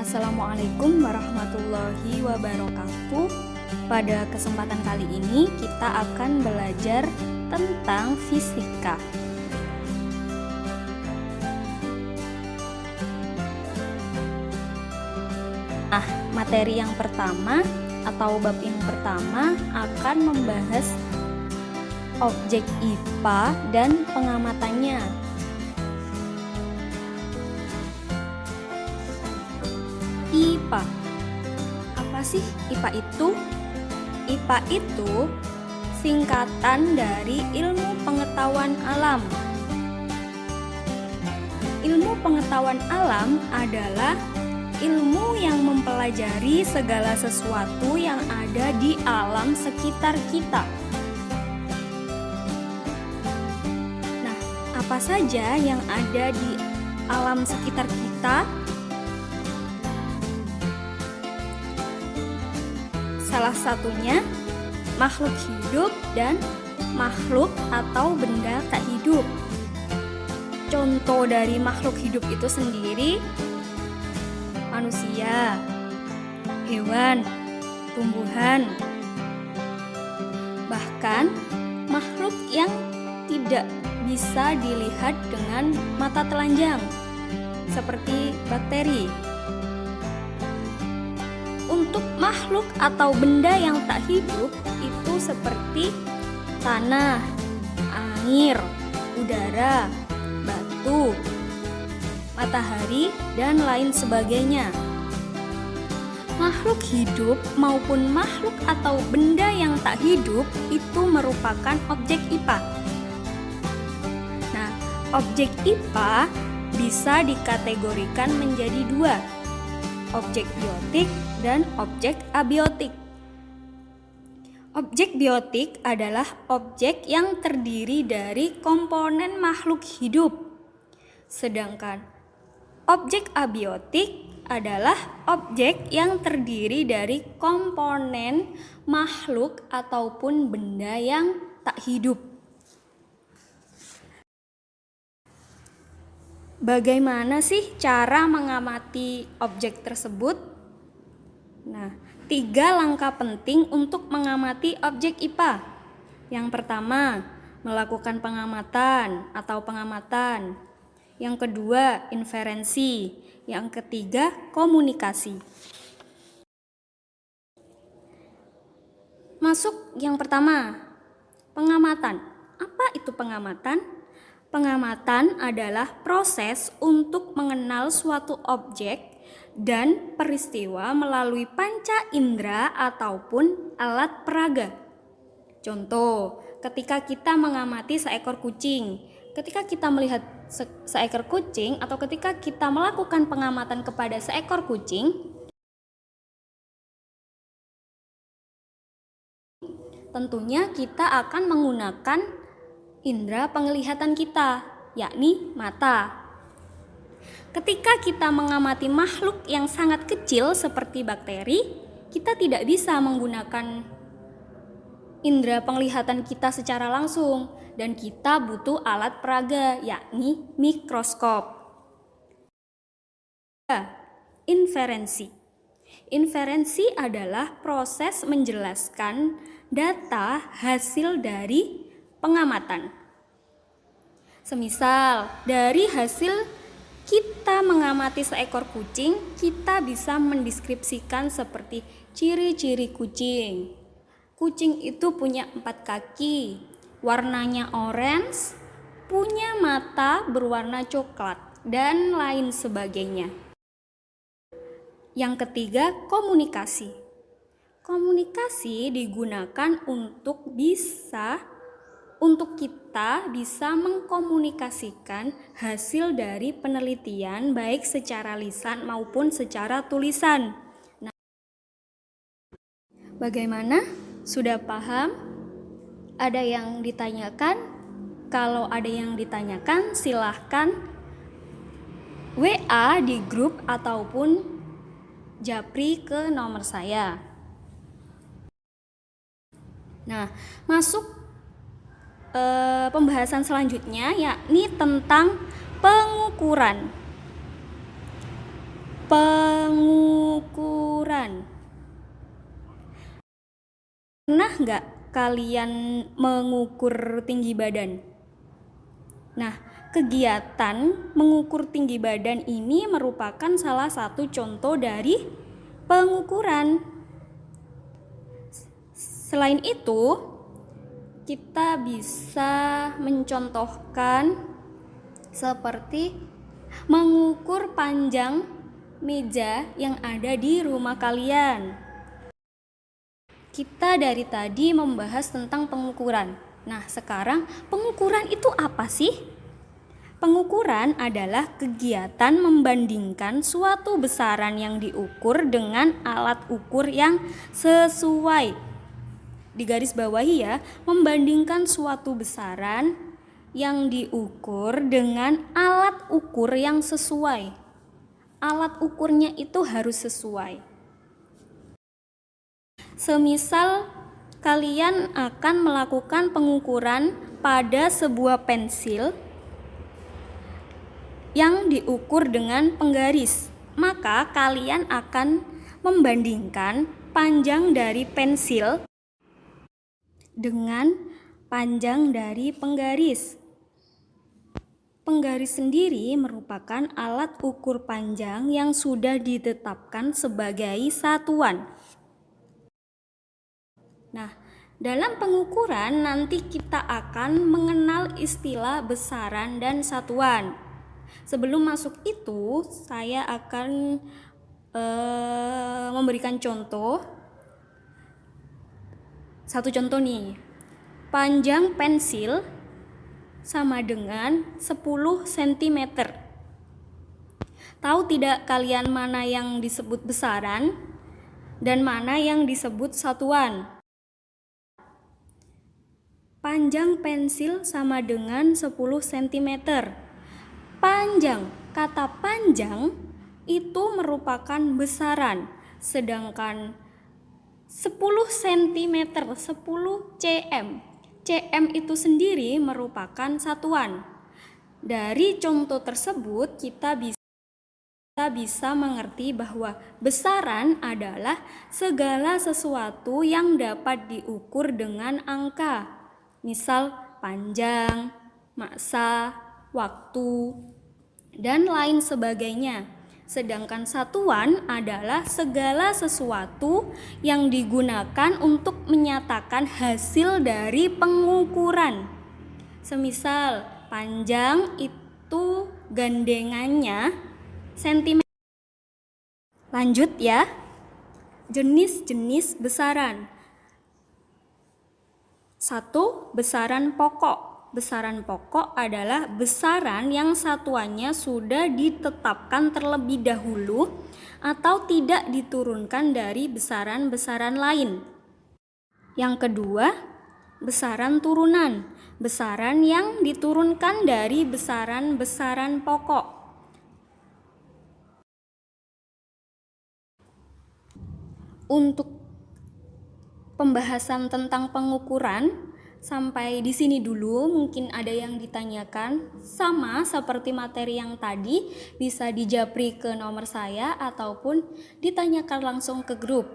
Assalamualaikum warahmatullahi wabarakatuh. Pada kesempatan kali ini kita akan belajar tentang fisika. Nah, materi yang pertama atau bab yang pertama akan membahas objek IPA dan pengamatannya. IPA. Apa sih IPA itu? IPA itu singkatan dari ilmu pengetahuan alam. Ilmu pengetahuan alam adalah ilmu yang mempelajari segala sesuatu yang ada di alam sekitar kita. Nah, apa saja yang ada di alam sekitar kita? Salah satunya makhluk hidup dan makhluk atau benda tak hidup. Contoh dari makhluk hidup itu sendiri manusia, hewan, tumbuhan, bahkan makhluk yang tidak bisa dilihat dengan mata telanjang seperti bakteri. Untuk makhluk atau benda yang tak hidup itu seperti tanah, air, udara, batu, matahari, dan lain sebagainya. Makhluk hidup maupun makhluk atau benda yang tak hidup itu merupakan objek IPA. Nah, objek IPA bisa dikategorikan menjadi dua, objek biotik dan objek abiotik. Objek biotik adalah objek yang terdiri dari komponen makhluk hidup. Sedangkan objek abiotik adalah objek yang terdiri dari komponen makhluk ataupun benda yang tak hidup. Bagaimana sih cara mengamati objek tersebut? Nah, 3 langkah penting untuk mengamati objek IPA. Yang pertama, melakukan pengamatan atau pengamatan. Yang kedua, inferensi. Yang ketiga, komunikasi. Masuk yang pertama, pengamatan. Apa itu pengamatan? Pengamatan adalah proses untuk mengenal suatu objek dan peristiwa melalui panca indera ataupun alat peraga. Contoh, ketika kita mengamati seekor kucing, ketika kita melihat seekor kucing atau ketika kita melakukan pengamatan kepada seekor kucing, tentunya kita akan menggunakan indera penglihatan kita, yakni mata. Ketika kita mengamati makhluk yang sangat kecil seperti bakteri, kita tidak bisa menggunakan indera penglihatan kita secara langsung dan kita butuh alat peraga, yakni mikroskop. Inferensi. Inferensi adalah proses menjelaskan data hasil dari pengamatan. Semisal dari hasil kita mengamati seekor kucing, kita bisa mendeskripsikan seperti ciri-ciri kucing. Kucing itu punya 4 kaki, warnanya orange, punya mata berwarna coklat, dan lain sebagainya. Yang ketiga, komunikasi. Komunikasi digunakan untuk kita bisa mengkomunikasikan hasil dari penelitian baik secara lisan maupun secara tulisan. Nah, bagaimana? Sudah paham? Ada yang ditanyakan? Kalau ada yang ditanyakan, silahkan WA di grup ataupun japri ke nomor saya. Nah, masuk pembahasan selanjutnya yakni tentang pengukuran. Pengukuran. Pernah nggak kalian mengukur tinggi badan? Nah, kegiatan mengukur tinggi badan ini merupakan salah satu contoh dari pengukuran. Selain itu, kita bisa mencontohkan seperti mengukur panjang meja yang ada di rumah kalian. Kita dari tadi membahas tentang pengukuran. Nah, sekarang pengukuran itu apa sih? Pengukuran adalah kegiatan membandingkan suatu besaran yang diukur dengan alat ukur yang sesuai. Di garis bawahi ya, membandingkan suatu besaran yang diukur dengan alat ukur yang sesuai. Alat ukurnya itu harus sesuai. Semisal kalian akan melakukan pengukuran pada sebuah pensil yang diukur dengan penggaris, maka kalian akan membandingkan panjang dari pensil dengan panjang dari penggaris. Penggaris sendiri merupakan alat ukur panjang yang sudah ditetapkan sebagai satuan. Nah, dalam pengukuran nanti kita akan mengenal istilah besaran dan satuan. Sebelum masuk itu, saya akan memberikan contoh. Satu contoh nih. Panjang pensil sama dengan 10 cm. Tahu tidak kalian mana yang disebut besaran dan mana yang disebut satuan? Panjang pensil sama dengan 10 cm. Panjang, kata panjang itu merupakan besaran, sedangkan 10 cm, 10 cm. cm itu sendiri merupakan satuan. Dari contoh tersebut kita bisa mengerti bahwa besaran adalah segala sesuatu yang dapat diukur dengan angka. Misal panjang, massa, waktu, dan lain sebagainya. Sedangkan satuan adalah segala sesuatu yang digunakan untuk menyatakan hasil dari pengukuran. Semisal panjang itu gandengannya cm. Lanjut ya. Jenis-jenis besaran. 1. Besaran pokok. Besaran pokok adalah besaran yang satuannya sudah ditetapkan terlebih dahulu atau tidak diturunkan dari besaran-besaran lain. Yang kedua, besaran turunan. Besaran yang diturunkan dari besaran-besaran pokok. Untuk pembahasan tentang pengukuran sampai di sini dulu. Mungkin ada yang ditanyakan, sama seperti materi yang tadi, bisa dijapri ke nomor saya ataupun ditanyakan langsung ke grup.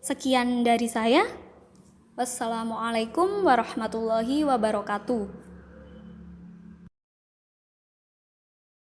Sekian dari saya. Wassalamualaikum warahmatullahi wabarakatuh.